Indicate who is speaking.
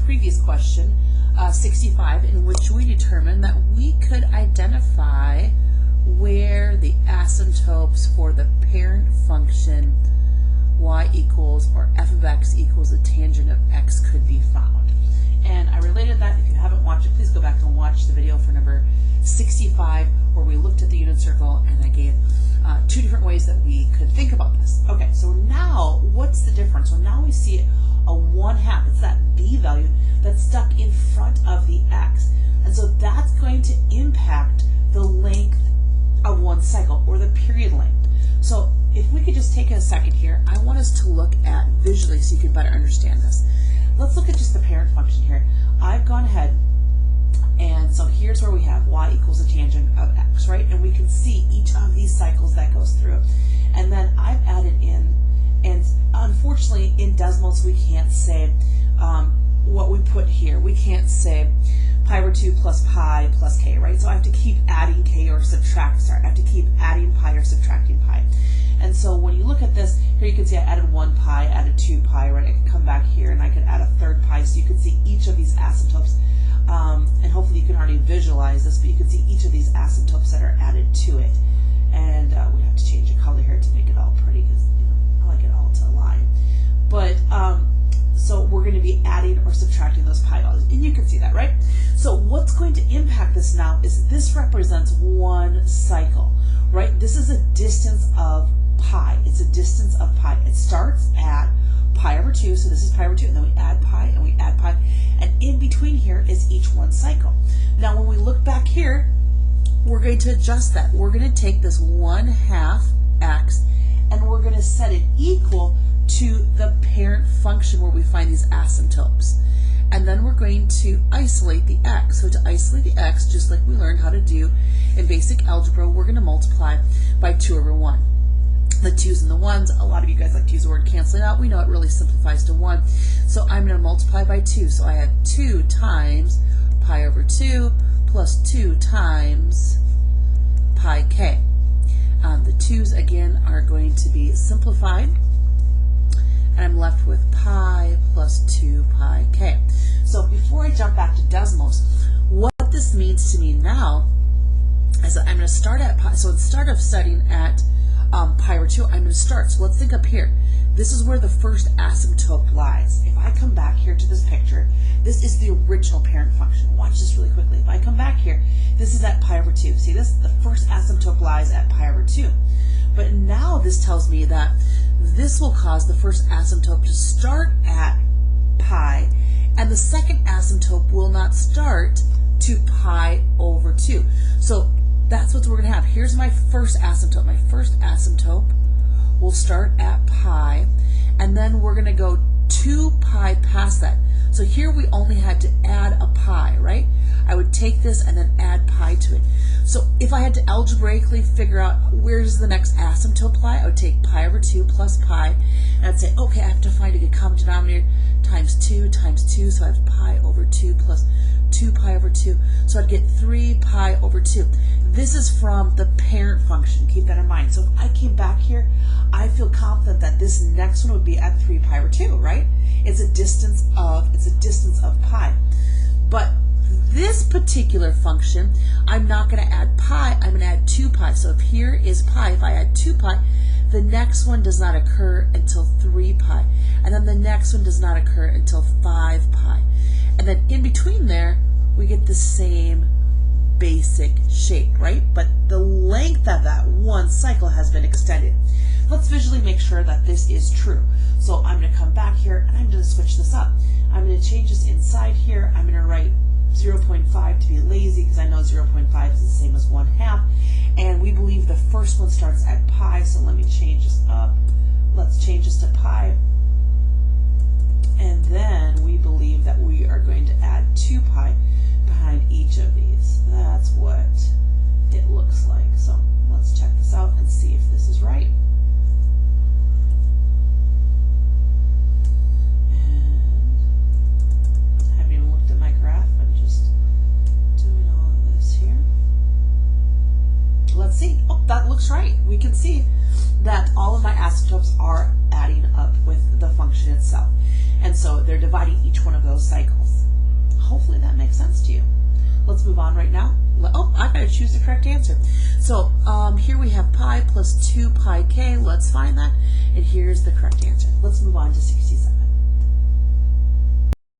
Speaker 1: previous question, 65, in which we determined that we could identify where the asymptotes for the parent function y equals, or f of x equals the tangent of x could be found. And I related that. If you haven't watched it, please go back and watch the video for number 65, where we looked at the unit circle and I gave two different ways that we could think about this. Okay, so now what's the difference? So now we see a 1/2. It's that b value that's stuck in front of the x. And so that's going to impact the length of one cycle, or the period length. So if we could just take a second here, I want us to look at visually so you can better understand this. Let's look at just the parent function here. I've gone ahead, and so here's where we have y equals the tangent of x, right? And we can see each of these cycles that goes through. And then I've added in, and unfortunately in decimals we can't say what we put here. We can't say pi over 2 plus pi plus k, right? So I have to keep adding k or subtract, I have to keep adding pi or subtracting pi. And so when you look at this, here you can see I added 1 pi, added 2 pi, right? I could come back here and I could add a 3rd pi, so you can see each of these asymptotes. And hopefully you can already visualize this, but you can see each of these asymptotes that are added to it. And we have to change the color here to make it all pretty, because I like it all to align. But so we're going to be adding or subtracting those pi values, and you can see that, right? So what's going to impact this now is this represents one cycle, right? This is a distance of pi. It's a distance of pi. It starts at pi over 2, so this is pi over 2, and then we add pi, and we add pi, and in between here is each one cycle. Now when we look back here, we're going to adjust that. We're going to take this 1/2 x, and we're going to set it equal to the parent function where we find these asymptotes. And then we're going to isolate the x. So to isolate the x, just like we learned how to do in basic algebra, we're going to multiply by 2 over 1. The 2's and the 1's, a lot of you guys like to use the word canceling out. We know it really simplifies to 1. So I'm going to multiply by 2. So I have 2 times pi over 2 plus 2 times pi k. The 2's again are going to be simplified, and I'm left with pi plus 2 pi k. So before I jump back to decimals, what this means to me now is that I'm going to start at pi. So instead of studying at pi over 2, I'm going to start. So let's think up here. This is where the first asymptote lies. If I come back here to this picture, this is the original parent function. Watch this really quickly. If I come back here, this is at pi over 2. See this? The first asymptote lies at pi over 2. But now this tells me that this will cause the first asymptote to start at pi, and the second asymptote will not start to pi over 2. So that's what we're going to have. Here's my first asymptote. My first asymptote will start at pi, and then we're going to go 2 pi past that. So here we only had to add a pi, right? I would take this and then add pi to it. So if I had to algebraically figure out where's the next asymptote lie, I would take pi over 2 plus pi, and I'd say, okay, I have to find a good common denominator, times 2, so I have pi over 2 plus 2 pi over 2. So I'd get 3 pi over 2. This is from the parent function. Keep that in mind. So if I came back here, I feel confident that this next one would be at 3 pi over 2, right? It's a distance of pi. But this particular function, I'm not going to add pi, I'm going to add 2 pi. So if here is pi, if I add 2 pi, the next one does not occur until 3 pi. And then the next one does not occur until 5 pi. And then in between there, we get the same basic shape, right? But the length of that one cycle has been extended. Let's visually make sure that this is true. So I'm going to come back here and I'm going to switch this up. I'm going to change this inside here. I'm going to write 0.5 to be lazy, because I know 0.5 is the same as 1/2. And we believe the first one starts at pi, so let me change this up. Let's change this to pi. And then we believe that we are going to add 2 pi behind each of these. That's what it looks like. So let's check this out and see if this is right. And I haven't even looked at my graph. I'm just doing all of this here. Let's see. Oh, that looks right. We can see that all of my asymptotes are adding up with the function itself. And so they're dividing each one of those cycles. Hopefully that makes sense to you. Let's move on right now. Oh, I gotta choose the correct answer. So here we have pi plus 2 pi k. Let's find that. And here's the correct answer. Let's move on to 67.